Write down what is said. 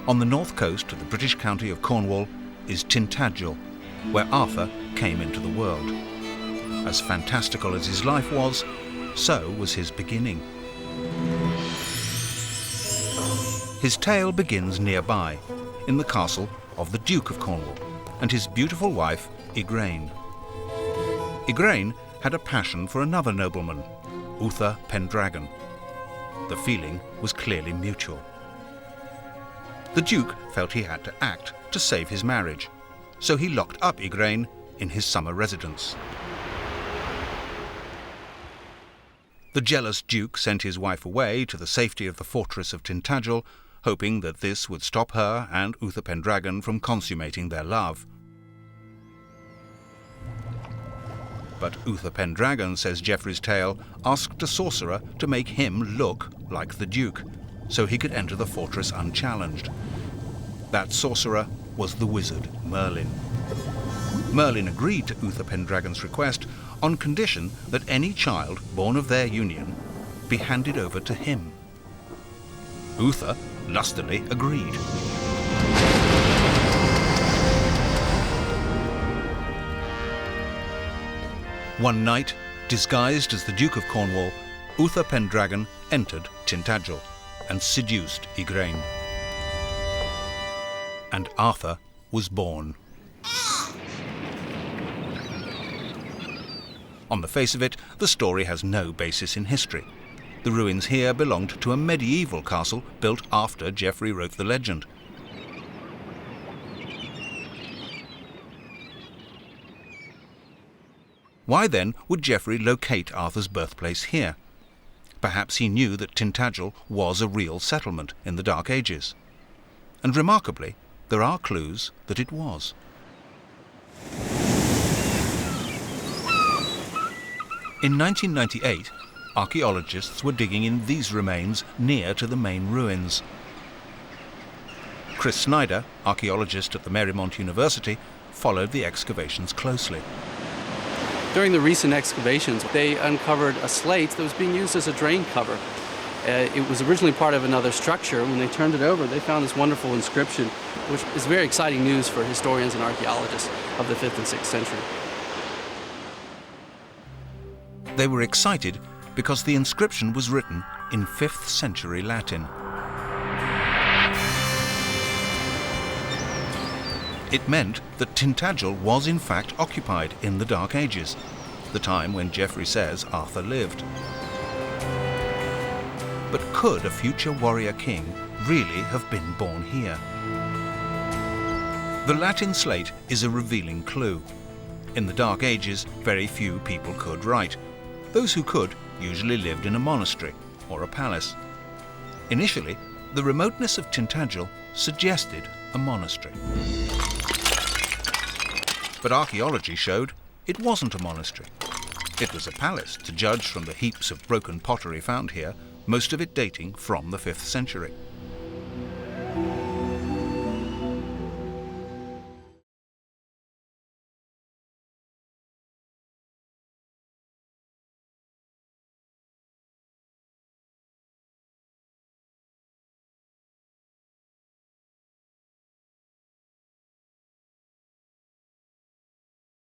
On the north coast of the British county of Cornwall is Tintagel, where Arthur came into the world. As fantastical as his life was, so was his beginning. His tale begins nearby, in the castle of the Duke of Cornwall and his beautiful wife, Igraine. Igraine had a passion for another nobleman, Uther Pendragon. The feeling was clearly mutual. The Duke felt he had to act to save his marriage, so he locked up Igraine in his summer residence. The jealous Duke sent his wife away to the safety of the fortress of Tintagel, hoping that this would stop her and Uther Pendragon from consummating their love. But Uther Pendragon, says Geoffrey's tale, asked a sorcerer to make him look like the Duke, so he could enter the fortress unchallenged. That sorcerer was the wizard Merlin. Merlin agreed to Uther Pendragon's request on condition that any child born of their union be handed over to him. Uther lustily agreed. One night, disguised as the Duke of Cornwall, Uther Pendragon entered Tintagel and seduced Igraine. And Arthur was born. On the face of it, the story has no basis in history. The ruins here belonged to a medieval castle built after Geoffrey wrote the legend. Why then would Geoffrey locate Arthur's birthplace here? Perhaps he knew that Tintagel was a real settlement in the Dark Ages. And remarkably, there are clues that it was. In 1998, archaeologists were digging in these remains near to the main ruins. Chris Snyder, archaeologist at the Marymount University, followed the excavations closely. During the recent excavations, they uncovered a slate that was being used as a drain cover. It was originally part of another structure. When they turned it over, they found this wonderful inscription, which is very exciting news for historians and archaeologists of the 5th and 6th century. They were excited because the inscription was written in 5th century Latin. It meant that Tintagel was in fact occupied in the Dark Ages, the time when Geoffrey says Arthur lived. But could a future warrior king really have been born here? The Latin slate is a revealing clue. In the Dark Ages, very few people could write. Those who could usually lived in a monastery or a palace. Initially, the remoteness of Tintagel suggested a monastery. But archaeology showed it wasn't a monastery. It was a palace, to judge from the heaps of broken pottery found here, most of it dating from the 5th century.